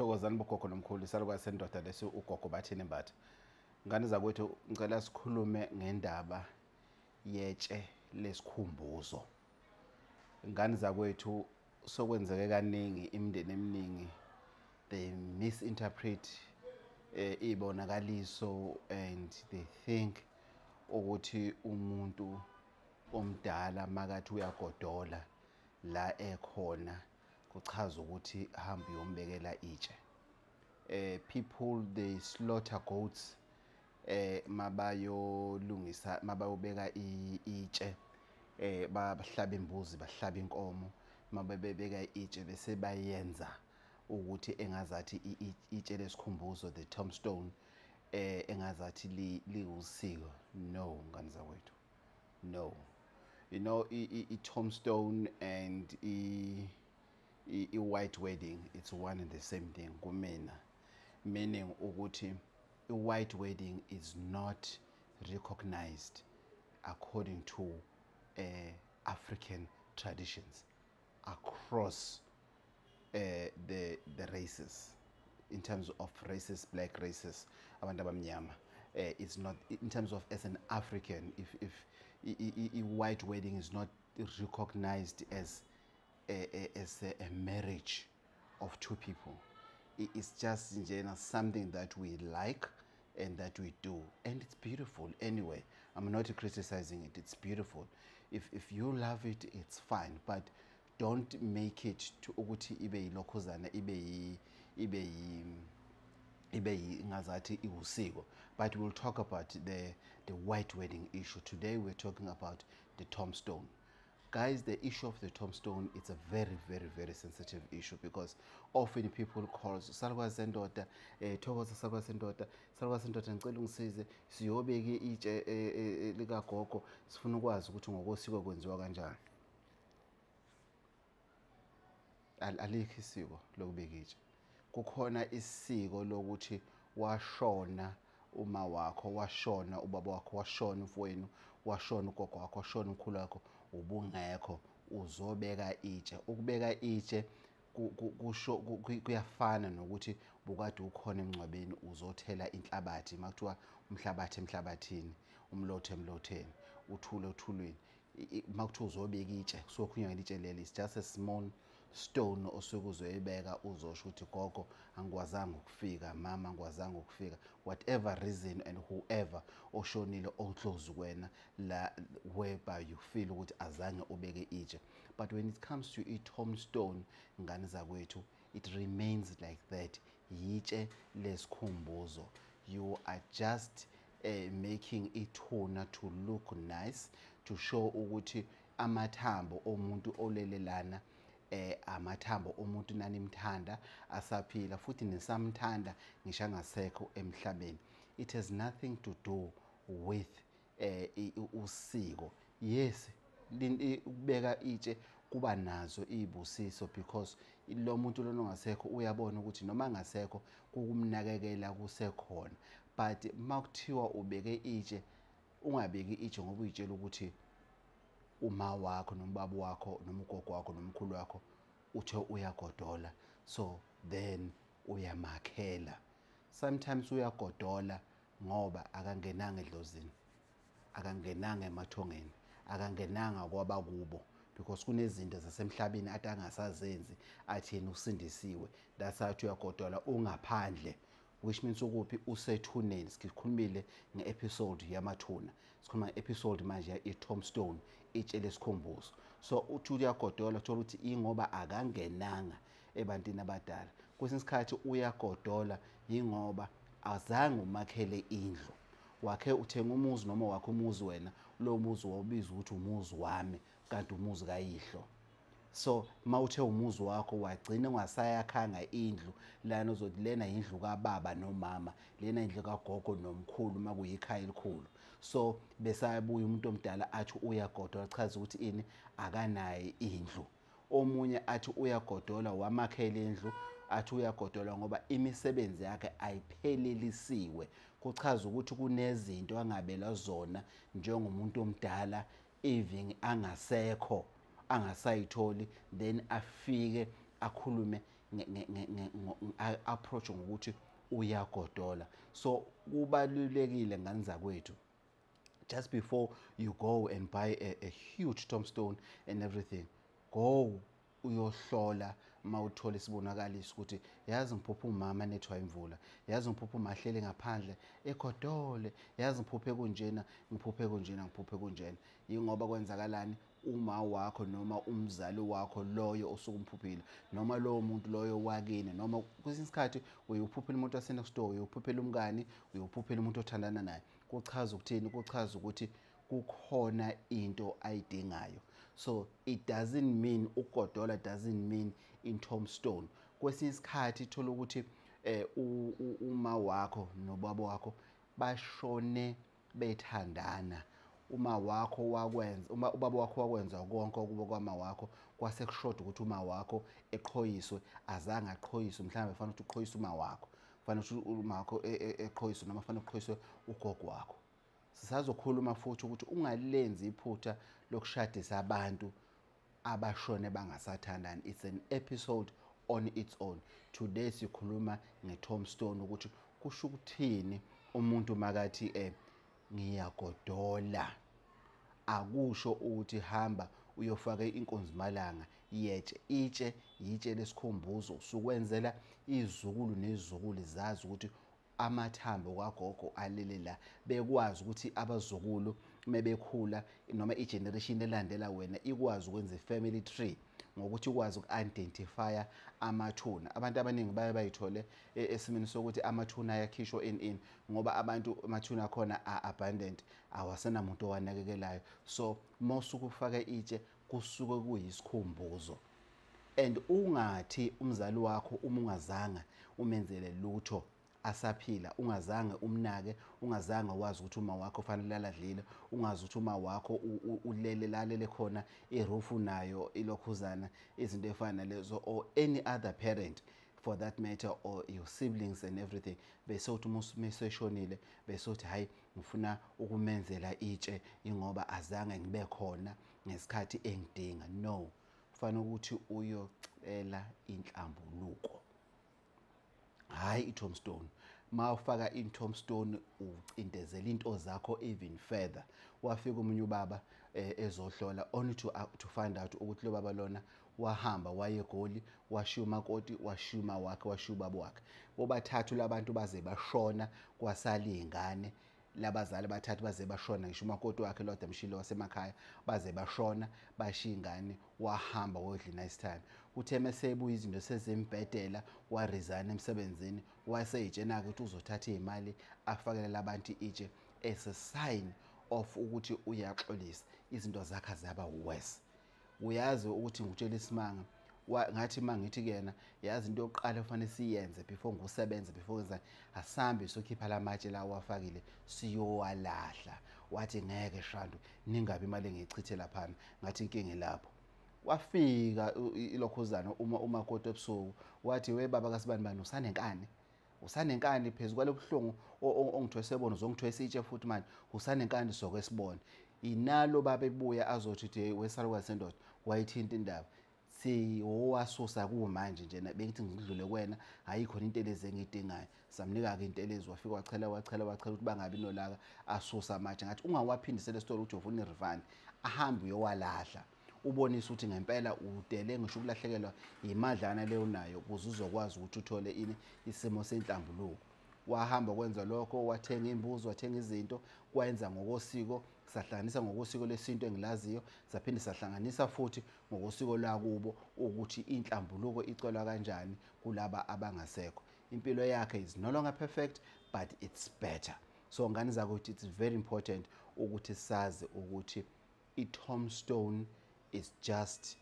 Sithokozani bogogo nomkhulu isalukazi sendoda lesi uGogo Bathini Mbatha. Ngane zakwethu ngicela sikhulume ngendaba yetshe lesikhumbuzo. Ngane zakwethu sokwenzeke kaningi imindeni eminingi they misinterpret ibonakaliso and they think ukuthi umuntu omdala makathi uyagodola la ekhona kuchaza ukuthi hamba uyombekela itshe. People they slaughter goats mabayolungisa mabayobeka itshe, bahlaba imbuzi bahlaba inkomo mabebeka itshe bese bayenza ukuthi engazathi itshe lesikhumbuzo the Tombstone engazathi liwusiko. No, ngane zakwethu, no. You know, Tombstone and white wedding, it's one and the same thing kumina, meaning ukuthi white wedding is not recognized according to African traditions across the races, in terms of races, black races, abantu abamnyama. It's not in terms of as an African, if white wedding is not recognized as a marriage of two people. It's just something that we like and that we do, and it's beautiful anyway. I'm not criticizing it, it's beautiful. If you love it, it's fine, but don't make it to ukuthi ibe yilokhuzana, ibe ngazathi iwusiko. But we'll talk about the white wedding issue. Today we're talking about the Tombstone. Guys, the issue of the Tombstone, it's a very, very, very sensitive issue because often people call salukazi sendoda, thokoza salukazi sendoda, salukazi sendoda ngicela ungisize siyobeka itshe likagogo sifuna ukwazi ukuthi ngokosiko kwenziwa kanjani. Alikho isiko lokubeka itshe. Kukhona isiko lokuthi washona uma wakho, washona ubaba wakho, washona umfowenu, washona ugogo wakho, washona umkhulu wakho, ubungekho uzobeka itshe. Ukubeka itshe kusho kuyafana nokuthi bukade ukhona emncwabeni uzothela inhlabathi, makuthiwa umhlabathi emhlabathini, umlothe emlotheni, uthule othulweni. Makuthiwa uzobeka itshe sokhulunywa ngelitshe leli, it's just a small stone osuke uzoyibeka uzosho ukuthi gogo angikwazanga ukufika, mama angikwazanga ukufika, whatever reason, and whoever oshonile oclose kuwena la whereby you feel ukuthi azange ubeke itshe. But when it comes to Tombstone, ngane zakwethu, it remains like that. Yitshe lesikhumbuzo. You are just making ithuna to look nice, to show ukuthi amathambo omuntu olelelana amathambo omuntu nanimthanda asaphila futhi nisamthanda ngisho angasekho emhlabeni. It has nothing to do with usiko. Yes, ukubeka itshe kuba nazo izibusiso because lo muntu lona ongasekho uyabona ukuthi noma ngasekho kukumnakekela kusekhona. But makuthiwa ubeke itshe, ungabeki itshe ngoba uyitshela ukuthi uma wakho nombaba wakho nomugogo wakho nomkhulu wakho uthe uyagodola, so then uyamakhela. Sometimes uyagodola ngoba akangenanga edlozini, akangenanga emathongeni, akangenanga kwabakubo, because kunezinto zasemhlabeni athi angasazenzi athi yena usindisiwe. That's why uyagodola ungaphandle, which means ukuphi usethuneni. Sikhulumile nge-episode yamathuna, sikhuluma nge-episode manje ye-Tombstone, itshe lesikhumbuzo. So uthi uyagodola uthola ukuthi ingoba akangenanga ebantwini abadala. Kwesinye isikhathi uyagodola yingoba azange umakhele indlu, wakhe uthenga umuzi noma wakhe umuzi wena, lo muzi wawubiza ukuthi umuzi wami kanti umuzi kayihlo. So mawuthe umuzi wakho wagcina ungasayakhanga indlu lana uzothi lena indlu kababa nomama, lena indlu kagogo nomkhulu makuyikhaya elikhulu. So besayabuya umuntu omdala athi uyagodola, chaza ukuthi ini akanayo indlu. Omunye athi uyagodola wamakhela indlu, athi uyagodola ngoba imisebenzi yakhe ayiphelelisiwe. Kuchaza ukuthi kunezinto angabela zona njengomuntu omdala even angasekho, angasayitholi, then afike akhulume approach ngokuthi uyagodola. So kubalulekile ngani zakwethu, just before you go and buy a huge tombstone and everything, go uyohlola mawuthola isibonakaliso ukuthi yazi ngiphupha umama nethwa imvula, yazi ngiphupha umahlele ngaphandle egodole, yazi ngiphuphe kunjena ngiphuphe kunjena ngiphuphe kunjena. Yingoba kwenzakalani, uma wakho noma umzali wakho loyo osuke umphuphile, noma lowo muntu loyo wakini, noma kwesinye isikhathi uyuphuphela umuntu wase next door, uyuphuphela umngani, uyuphuphela umuntu othandana naye. Kuchaza ukuthini? Kuchaza ukuthi kukhona into ayidingayo. So it doesn't mean ugodola, doesn't mean in tombstone. Kwesinye isikhathi thola ukuthi uma wakho nobaba wakho bashone bethandana, uma wakho wakwenza, uma ubaba wakho wakwenza konke ukuba kwama wakho, kwase kushoda ukuthi uma wakho eqhoyiswe, azange aqhoyiswe, mhlawumbe fanele ukuthi uqhoyiswe uma wakho, fanele ukuthi uma wakho eqhoyiswe, noma fanele uqhoyiswe ugogo wakho. Sisazokhuluma futhi ukuthi ungalenzi iphutha lokushadisa abantu abashone bangasathandani. It's an episode on its own. Today sikhuluma nge-tombstone ukuthi kusho ukuthini umuntu makathi ngiyagodola. Akusho ukuthi hamba uyofaka inkonzimalanga yetshe. Itshe lesikhumbuzo usukwenzela izukulu nezukulu zazi ukuthi amathambo kagogo alele la, bekwazi ukuthi abazukulu mebekhula noma igeneration elandela wena ikwazi ukwenza i-family tree ngokuthi ikwazi uku-identifya amathuna. Abantu abaningi baye bayithole esimeni sokuthi amathuna ayakhishwa in ngoba abantu amathuna akhona a-abundant, awasenamuntu owanakekelayo. So mawusuke ufake itshe kusuke kuyisikhumbuzo, and ungathi umzali wakho uma ungazange umenzele lutho asaphila, ungazange umnake, ungazange wazi ukuthi uma wakho fanele aladlile, ungazi ukuthi uma wakho lalele khona irufu nayo ilokhuzana, izinto efana nalezo, or any other parent for that matter, or your siblings and everything, besothi meseshonile besothi hayi ngifuna ukumenzela itshe ingoba azange ngibe khona ngesikhathi engidinga. No, kufanele ukuthi uyocela inhlambuluko, hayi i-tombstone. Ma ufaka i-tombstone ucindezela into zakho even further. Wafika umunye ubaba ezohlola only to find out ukuthi lo baba lona wahamba waye eGoli, washiya umakoti, washiya uma wakhe, washiya ubaba wakhe. Bobathathu labantu baze bashona, kwasala iy'ngane. Labazali bathathu baze bashona, ngisho umakoti wakhe lo adamshilo wasemakhaya baze bashona, bashiya ingane, wahamba wodla nice time. Uthe mesebuya izinto sezembhedela, waresign emsebenzini, waseyitshena-ke ukuthi uzothatha iy'mali afakele labantu itshe as a sign of ukuthi uyaxolisa. Izinto zakhe zaba worse. Uyazi ukuthi ngutshela isimanga, ngathi mangithi kuyena, yazi into yokuqala kufanele siyenze before ngusebenza, before kwenza, asambe sokhipha lamatshe lawo wafakile siyowalahla. Wathi ngeke Shandu, ningabe imali engiyichithe laphana, ngathi inkinga lapho. Wafika ilokhuzana umakoti ebusuku, wathi we baba kaSibani, usanenkani phezu kwalo buhlungu ongithwese bona, uzongithwesa itshe futhi manje, usanenkani sokwesibona. Inalo baba ebuya azothi uthi wesalukazi sendoda wayithinta indaba. Owasusa kumanje njena, bengithi ngidlule kuwena, ayikhona intelezi engiyidingayo. Samnika-ke intelezi, wafika wachela ukuthi bangabi nolaka, asusa amatshe. Ngathi ungawaphindisela esitolo ukuthi ufuna irifani, ahambe uyowalahla, ubonise ukuthi ngempela udele ngisho ukulahlekelwa imadlana leyo nayo ukuze uzokwazi ukuthi uthole ini, isimo senhlambuluko. Wahamba kwenza lokho, wathenga imbuzi, wathenga izinto, kwenza ngokosiko. Sahlanganisa ngokosiko lesintu engilaziyo, saphinde sahlanganisa futhi ngokosiko lakubo ukuthi inhlambuluko icelwa kanjani kulaba abangasekho. Impilo yakhe is no longer perfect, but it's better. So ngani zakuthi it's very important ukuthi sazi ukuthi i-tombstone is just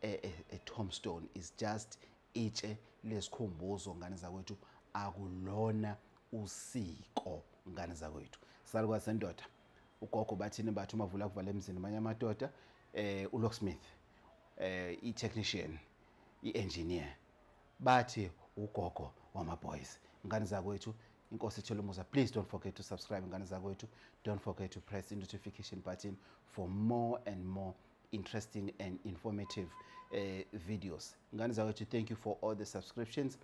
a tombstone, is just itshe lesikhumbuzo ngane zakwethu, akulona usiko ngane zakwethu. Salukazi sendoda, uGogo Bathini Mbatha umavula kuvala emzini manje amadoda, uLocksmith, i-technician, i-engineer, bathi ugogo wama-boys. Ngane zakwethu, inkosi ithole umusa. Please don't forget to subscribe ngane zakwethu. Don't forget to press the notification button for more and more interesting and informative videos. Ngani zakwethu, thank you for all the subscriptions.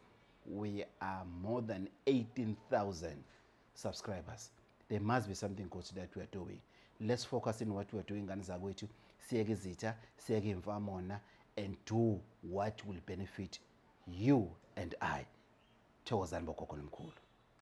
We are more than 18,000 subscribers. There must be something good that we are doing. Let's focus in what we are doing, ngani zakwethu. Siyeke izitha, siyeke imvamona, and do what will benefit you and I. Thokozani bogogo nomkhulu.